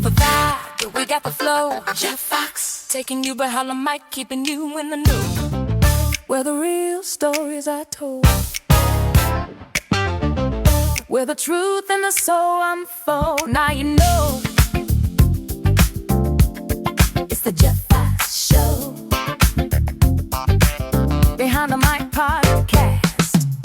got the vibe, yeah, we got the flow. Jeff Foxx, taking you behind the mic, keeping you in the know. Where the real stories are told, where the truth and the soul unfold. Now you know, it's the Jeff Foxx Show. Behind the Mic Podcast.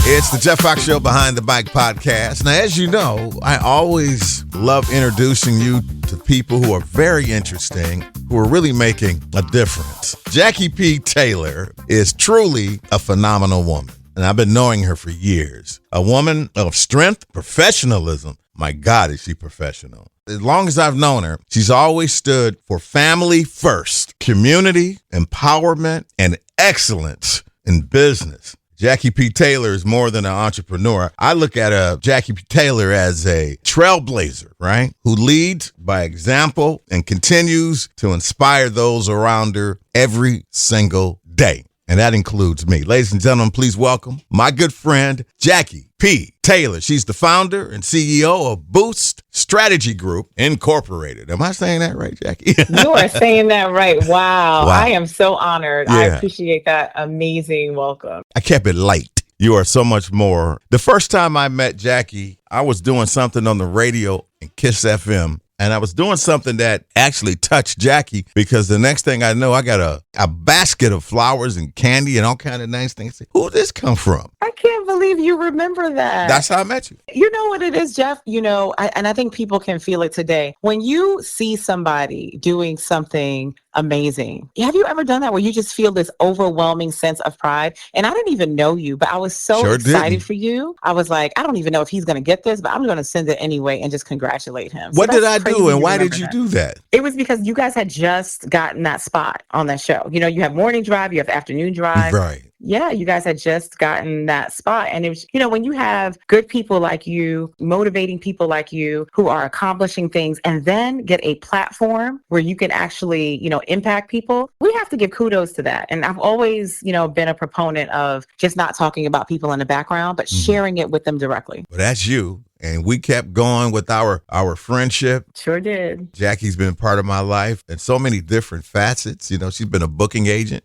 It's the Jeff Foxx Show Behind the Mic Podcast. Now, as you know, I always love introducing you to people who are very interesting, who are really making a difference. Jackie P. Taylor is truly a phenomenal woman, and I've been knowing her for years. A woman of strength, professionalism. My God, is she professional. As long as I've known her, she's always stood for family first, community, empowerment, and excellence in business. Jackie P. Taylor is more than an entrepreneur. I look at Jackie P. Taylor as a trailblazer, right? Who leads by example and continues to inspire those around her every single day. And that includes me. Ladies and gentlemen, please welcome my good friend, Jackie P. Taylor. She's the founder and CEO of Boost Strategy Group Incorporated. Am I saying that right, Jackie? You are saying that right. Wow. I am so honored. Yeah. I appreciate that amazing welcome. I kept it light. You are so much more. The first time I met Jackie, I was doing something on the radio in Kiss FM. And I was doing something that actually touched Jackie, because the next thing I know, I got a basket of flowers and candy and all kind of nice things. Who did this come from? I can't believe you remember that. That's how I met you. You know what it is, Jeff? And I think people can feel it today. When you see somebody doing something amazing, have you ever done that where you just feel this overwhelming sense of pride? And I didn't even know you, but I was so excited for you. I was like, I don't even know if he's going to get this, but I'm going to send it anyway and just congratulate him. What did I do, and why did you do that? It was because you guys had just gotten that spot on that show. You know, you have morning drive, you have afternoon drive. Right. Yeah, you guys had just gotten that spot. And it was, when you have good people like you, motivating people like you who are accomplishing things, and then get a platform where you can actually, impact people, we have to give kudos to that. And I've always, been a proponent of just not talking about people in the background, but sharing it with them directly. Well, that's you. And we kept going with our friendship. Sure did. Jackie's been part of my life in so many different facets. She's been a booking agent.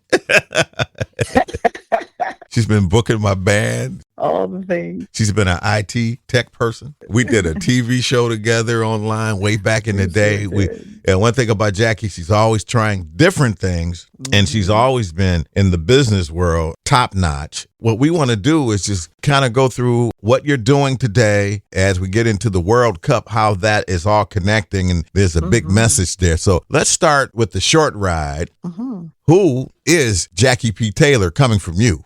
She's been booking my band. All the things. She's been an IT tech person. We did a TV show together online way back in the day. And one thing about Jackie, she's always trying different things, and she's always been in the business world top notch. What we want to do is just kind of go through what you're doing today as we get into the World Cup, how that is all connecting, and there's a big message there. So let's start with the short ride. Who is Jackie P. Taylor coming from you?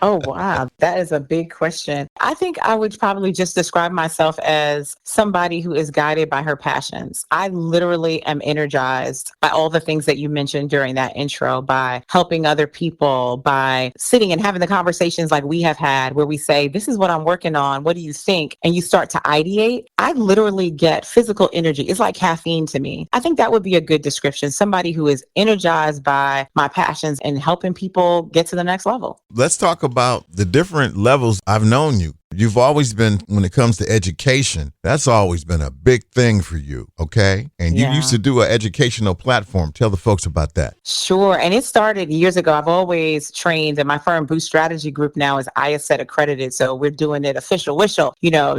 Oh, wow. That is a big question. I think I would probably just describe myself as somebody who is guided by her passions. I literally am energized by all the things that you mentioned during that intro, by helping other people, by sitting and having the conversations like we have had, where we say, this is what I'm working on. What do you think? And you start to ideate. I literally get physical energy. It's like caffeine to me. I think that would be a good description. Somebody who is energized by my passions and helping people get to the next level. Let's talk about the different levels I've known you. You've always been, when it comes to education, that's always been a big thing for you, okay? And you used to do an educational platform. Tell the folks about that. Sure. And it started years ago. I've always trained, and my firm Boost Strategy Group now is ISET accredited. So we're doing it official.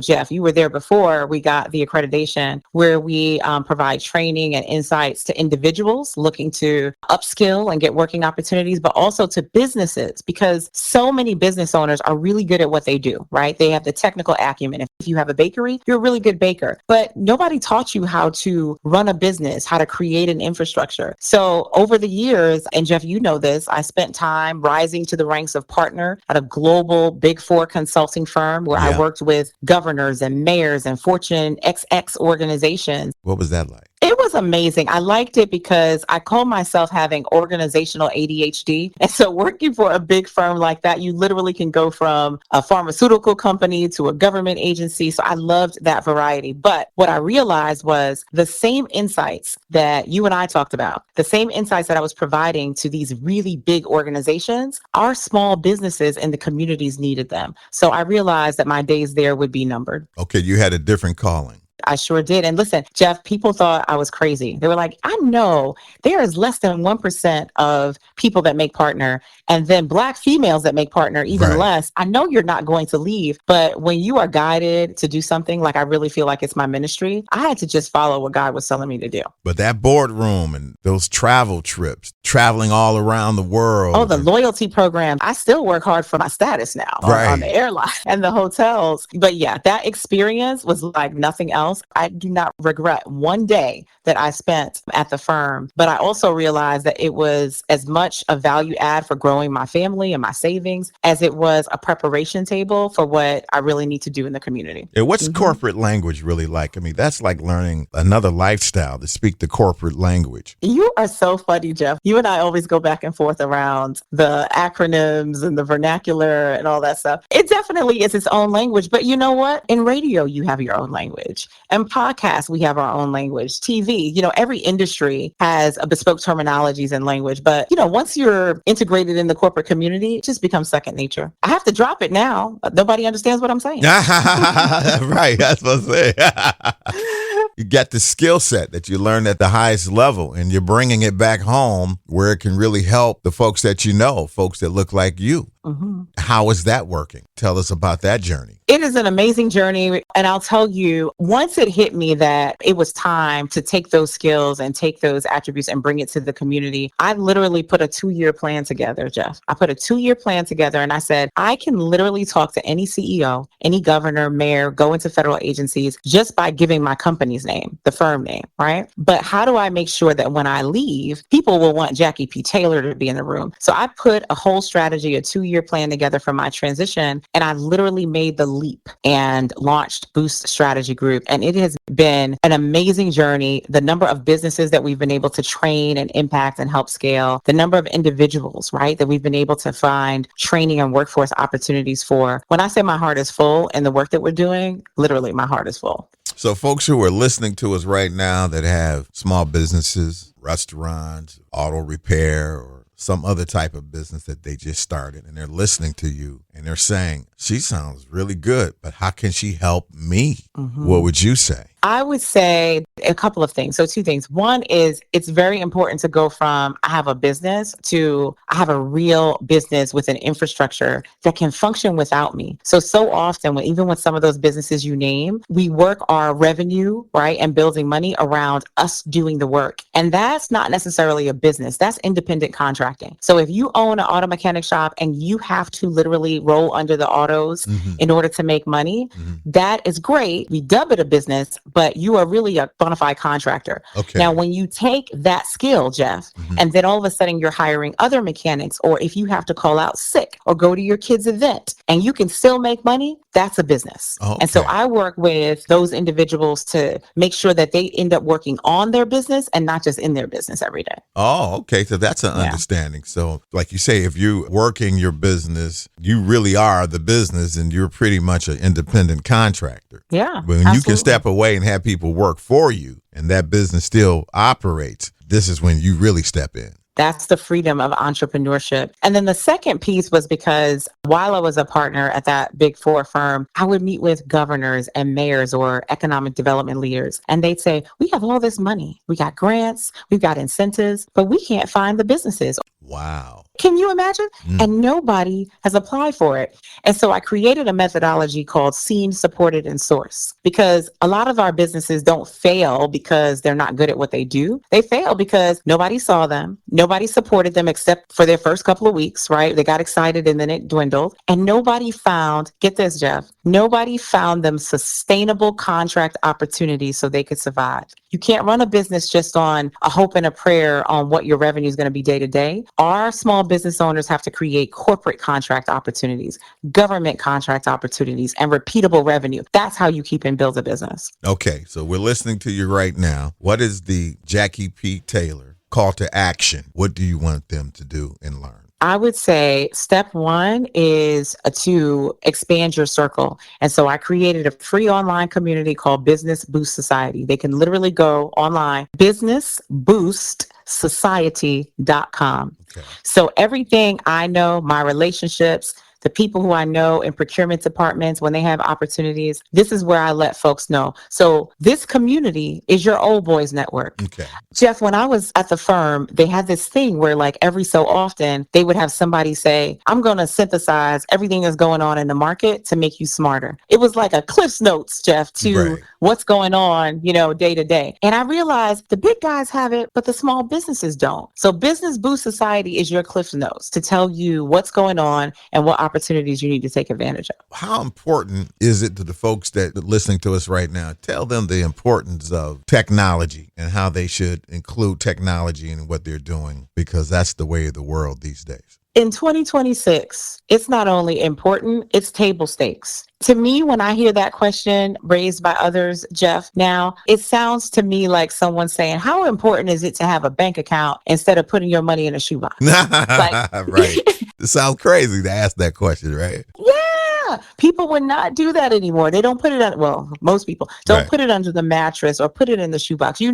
Jeff, you were there before we got the accreditation, where we provide training and insights to individuals looking to upskill and get working opportunities, but also to businesses, because so many business owners are really good at what they do, right? They have the technical acumen. If you have a bakery, you're a really good baker, but nobody taught you how to run a business, how to create an infrastructure. So over the years, and Jeff, you know this, I spent time rising to the ranks of partner at a global Big Four consulting firm where I worked with governors and mayors and Fortune XX organizations. What was that like? It was amazing. I liked it because I call myself having organizational ADHD. And so working for a big firm like that, you literally can go from a pharmaceutical company to a government agency. So I loved that variety. But what I realized was the same insights that you and I talked about, the same insights that I was providing to these really big organizations, our small businesses and the communities needed them. So I realized that my days there would be numbered. Okay, you had a different calling. I sure did. And listen, Jeff, people thought I was crazy. They were like, I know there is less than 1% of people that make partner, and then Black females that make partner, even Right. less. I know you're not going to leave, but when you are guided to do something, like I really feel like it's my ministry, I had to just follow what God was telling me to do. But that boardroom and those travel trips, traveling all around the world. Oh, the loyalty program. I still work hard for my status now on the airline and the hotels. But yeah, that experience was like nothing else. I do not regret one day that I spent at the firm, but I also realized that it was as much a value add for growing my family and my savings as it was a preparation table for what I really need to do in the community. Yeah, what's corporate language really like? I mean, that's like learning another lifestyle to speak the corporate language. You are so funny, Jeff. You and I always go back and forth around the acronyms and the vernacular and all that stuff. It definitely is its own language. But you know what? In radio, you have your own language. And podcasts, we have our own language. TV, every industry has a bespoke terminologies and language. But, once you're integrated in the corporate community, it just becomes second nature. I have to drop it now. Nobody understands what I'm saying. Right. That's what I'm saying. You got the skill set that you learned at the highest level, and you're bringing it back home where it can really help the folks that folks that look like you. How is that working? Tell us about that journey. It is an amazing journey. And I'll tell you, once it hit me that it was time to take those skills and take those attributes and bring it to the community, I literally put a 2-year plan together, Jeff. I put a 2-year plan together and I said, I can literally talk to any CEO, any governor, mayor, go into federal agencies just by giving my company's name, the firm name, right? But how do I make sure that when I leave, people will want Jackie P. Taylor to be in the room? So I put a whole strategy, a 2-year plan together for my transition. And I literally made the leap and launched Boost Strategy Group. And it has been an amazing journey. The number of businesses that we've been able to train and impact and help scale, the number of individuals, right, that we've been able to find training and workforce opportunities for. When I say my heart is full and the work that we're doing, literally my heart is full. So folks who are listening to us right now that have small businesses, restaurants, auto repair, or some other type of business that they just started, and they're listening to you and they're saying, she sounds really good, but how can she help me? What would you say? I would say a couple of things. So 2 things. One is it's very important to go from I have a business to I have a real business with an infrastructure that can function without me. So often, even with some of those businesses you name, we work our revenue, right, and building money around us doing the work. And that's not necessarily a business. That's independent contracting. So if you own an auto mechanic shop and you have to literally roll under the autos in order to make money, that is great. We dub it a business, but you are really a bona fide contractor. Okay. Now, when you take that skill, Jeff, and then all of a sudden you're hiring other mechanics, or if you have to call out sick or go to your kid's event and you can still make money, that's a business. Okay. And so I work with those individuals to make sure that they end up working on their business and not just in their business every day. Oh, okay. So that's an understanding. So like you say, if you're working your business, you really are the business and you're pretty much an independent contractor. Yeah. But when you can step away and have people work for you and that business still operates, this is when you really step in. That's the freedom of entrepreneurship. And then the second piece was because while I was a partner at that Big Four firm, I would meet with governors and mayors or economic development leaders. And they'd say, we have all this money. We got grants, we've got incentives, but we can't find the businesses. Wow. Can you imagine? And nobody has applied for it. And so I created a methodology called Seen, Supported, and Source, because a lot of our businesses don't fail because they're not good at what they do. They fail because nobody saw them. Nobody supported them except for their first couple of weeks, right? They got excited and then it dwindled. And nobody found, get this, Jeff, nobody found them sustainable contract opportunities so they could survive. You can't run a business just on a hope and a prayer on what your revenue is going to be day to day. Our small business owners have to create corporate contract opportunities, government contract opportunities, and repeatable revenue. That's how you keep and build a business. Okay, so we're listening to you right now. What is the Jackie P. Taylor call to action? What do you want them to do and learn? I would say step 1 is to expand your circle. And so I created a free online community called Business Boost Society. They can literally go online, businessboostsociety.com. Okay. So everything I know, my relationships, the people who I know in procurement departments, when they have opportunities, this is where I let folks know. So this community is your old boys network. Okay. Jeff, when I was at the firm, they had this thing where like every so often they would have somebody say, I'm going to synthesize everything that's going on in the market to make you smarter. It was like a Cliff's Notes, Jeff, to Right. what's going on, day to day. And I realized the big guys have it, but the small businesses don't. So Business Boost Society is your Cliff's Notes to tell you what's going on and what opportunities you need to take advantage of. How important is it to the folks that are listening to us right now? Tell them the importance of technology and how they should include technology in what they're doing, because that's the way of the world these days. In 2026, it's not only important, it's table stakes. To me, when I hear that question raised by others, Jeff, now it sounds to me like someone saying, how important is it to have a bank account instead of putting your money in a shoebox? Right. It sounds crazy to ask that question, right? Yeah, people would not do that anymore. They don't put it on, well, most people don't Right. put it under the mattress or put it in the shoebox. You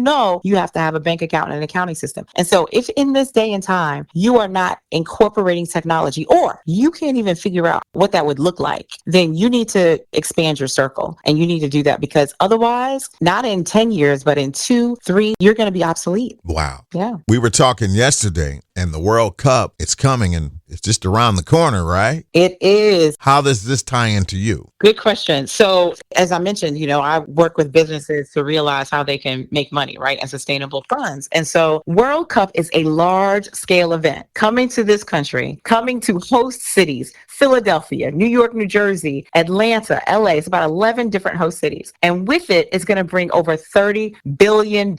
have to have a bank account and an accounting system. And so if in this day and time, you are not incorporating technology, or you can't even figure out what that would look like, then you need to expand your circle. And you need to do that, because otherwise, not in 10 years, but in 2, 3, you're going to be obsolete. Wow. Yeah. We were talking yesterday, and the World Cup, it's coming, and it's just around the corner, right? It is. How does this tie into you? Good question. So as I mentioned, I work with businesses to realize how they can make money, right? And sustainable funds. And so World Cup is a large scale event coming to this country, coming to host cities, Philadelphia, New York, New Jersey, Atlanta, LA. It's about 11 different host cities. And with it, it's going to bring over $30 billion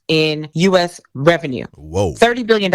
in U.S. revenue. Whoa. $30 billion.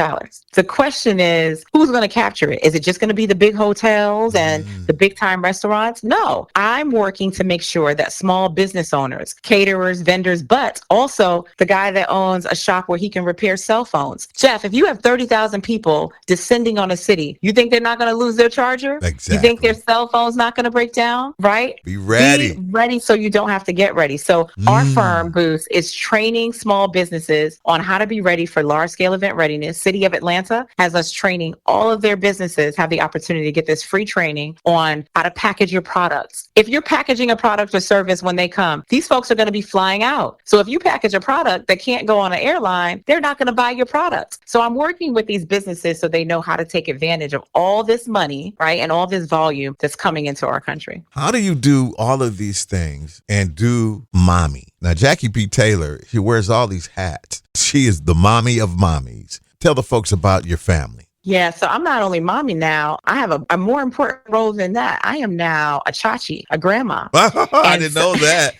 The question is, who's going to capture it? Is it just going to be the big hotels and the big time restaurants? No, I'm working to make sure that small business owners, caterers, vendors, but also the guy that owns a shop where he can repair cell phones. Jeff, if you have 30,000 people descending on a city, you think they're not going to lose their charger? Exactly. You think their cell phone's not going to break down? Right? Be ready. Be ready so you don't have to get ready. So our firm, Boost, is training small businesses on how to be ready for large scale event readiness. City of Atlanta has us training all of their businesses, have the opportunity to get this free training on how to package your products. If you're packaging a product or service when they come, these folks are going to be flying out. So if you package a product that can't go on an airline, they're not going to buy your product. So I'm working with these businesses so they know how to take advantage of all this money, right? And all this volume that's coming into our country. How do you do all of these things and do mommy? Now, Jackie P. Taylor, she wears all these hats. She is the mommy of mommies. Tell the folks about your family. Yeah, so I'm not only mommy now, I have a more important role than that. I am now a chachi, a grandma. I didn't know that.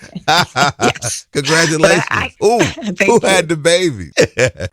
Yes. Congratulations. Who had the baby?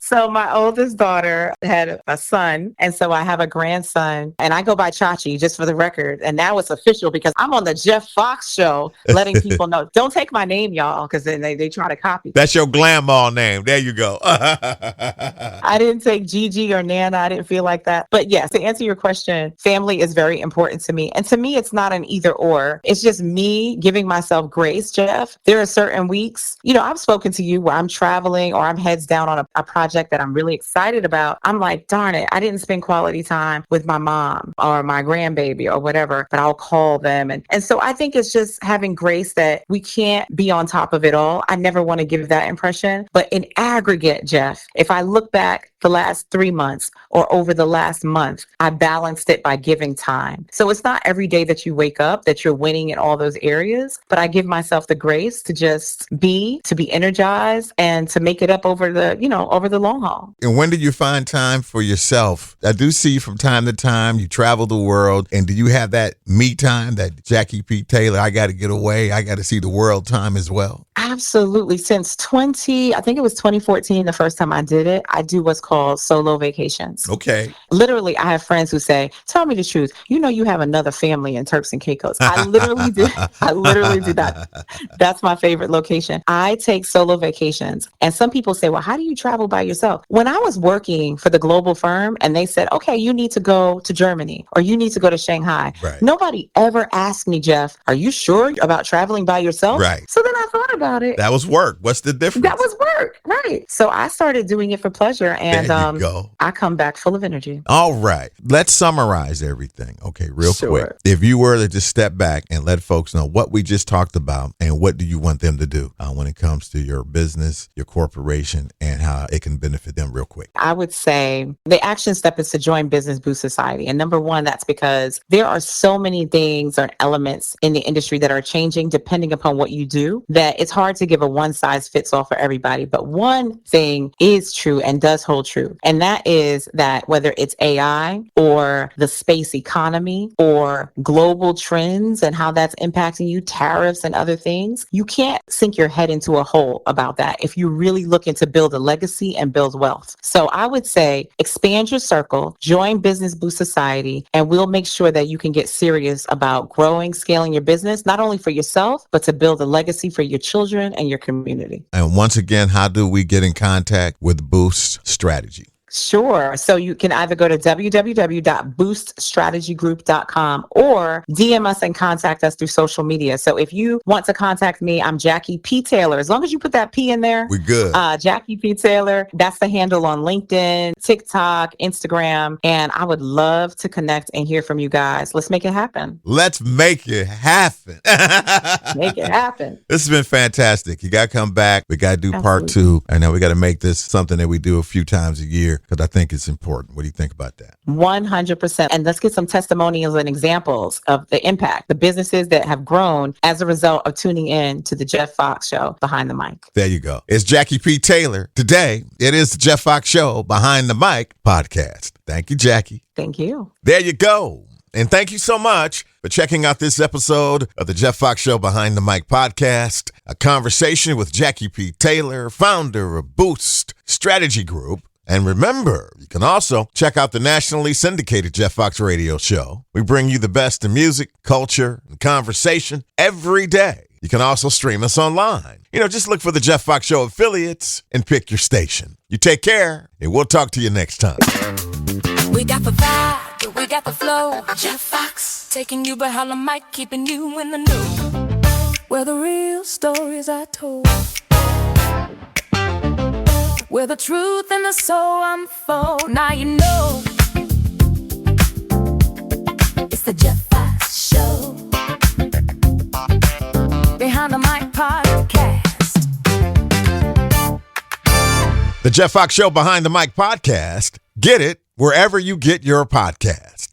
So my oldest daughter had a son, and so I have a grandson, and I go by Chachi, just for the record. And now it's official because I'm on the Jeff Foxx show, letting people know. Don't take my name, y'all, because then they try to copy. That's your grandma name. There you go. I didn't take Gigi or Nana. I didn't feel like that. But yes, to answer your question, family is very important to me. And to me, it's not an either or. It's just me giving myself grace, Jeff. There are certain weeks, I've spoken to you where I'm traveling or I'm heads down on a project that I'm really excited about. I'm like, darn it, I didn't spend quality time with my mom or my grandbaby or whatever, but I'll call them. And so I think it's just having grace that we can't be on top of it all. I never want to give that impression. But in aggregate, Jeff, if I look back the last 3 months or over the last month, I balanced it by giving time. So it's not every day that you wake up that you're winning in all those areas, but I give myself the grace to just to be energized and to make it up over the long haul. And when did you find time for yourself? I do see you from time to time. You travel the world. And do you have that me time, that Jackie P. Taylor, I got to get away, I got to see the world time as well? Absolutely. Since I think it was 2014, the first time I did it, I do what's called solo vacations. Okay. Literally, I have friends who say, tell me the truth. You have another family in Turks and Caicos. I literally do. I literally do that. That's my favorite location. I take solo vacations. And some people say, well, how do you travel by yourself? When I was working for the global firm and they said, okay, you need to go to Germany or you need to go to Shanghai. Right. Nobody ever asked me, Jeff, are you sure about traveling by yourself? Right. So then I thought about it. That was work. What's the difference? That was work. Right. So I started doing it for pleasure. And And There you go. I come back full of energy. All right. Let's summarize everything. Okay, real Sure. quick. If you were to just step back and let folks know what we just talked about and what do you want them to do when it comes to your business, your corporation, and how it can benefit them real quick. I would say the action step is to join Business Boost Society. And number one, that's because there are so many things or elements in the industry that are changing depending upon what you do, that it's hard to give a one size fits all for everybody. But one thing is true and does hold true. And that is that whether it's AI or the space economy or global trends and how that's impacting you, tariffs and other things, you can't sink your head into a hole about that if you're really looking to build a legacy and build wealth. So I would say expand your circle, join Business Boost Society, and we'll make sure that you can get serious about growing, scaling your business, not only for yourself, but to build a legacy for your children and your community. And once again, how do we get in contact with Boost Strategy? Sure. So you can either go to www.booststrategygroup.com or DM us and contact us through social media. So if you want to contact me, I'm Jackie P. Taylor. As long as you put that P in there, We're good. Jackie P. Taylor. That's the handle on LinkedIn, TikTok, Instagram. And I would love to connect and hear from you guys. Let's make it happen. Let's make it happen. Make it happen. This has been fantastic. You got to come back. We got to do part two. And now we got to make this something that we do a few times a year because I think it's important. What do you think about that? 100%. And let's get some testimonials and examples of the impact, the businesses that have grown as a result of tuning in to the Jeff Foxx Show Behind the Mic. There you go. It's Jackie P. Taylor. Today, it is the Jeff Foxx Show Behind the Mic podcast. Thank you, Jackie. Thank you. There you go. And thank you so much for checking out this episode of the Jeff Foxx Show Behind the Mic podcast, a conversation with Jackie P. Taylor, founder of Boost Strategy Group. And remember, you can also check out the nationally syndicated Jeff Foxx Radio Show. We bring you the best in music, culture, and conversation every day. You can also stream us online. Just look for the Jeff Foxx Show affiliates and pick your station. You take care, and we'll talk to you next time. We got the vibe, we got the flow. Jeff Foxx, taking you behind the mic, keeping you in the know. Where the real stories are told. Where the truth and the soul unfold. Now you know it's the Jeff Foxx Show Behind the Mic podcast. The Jeff Foxx Show Behind the Mic podcast. Get it wherever you get your podcasts.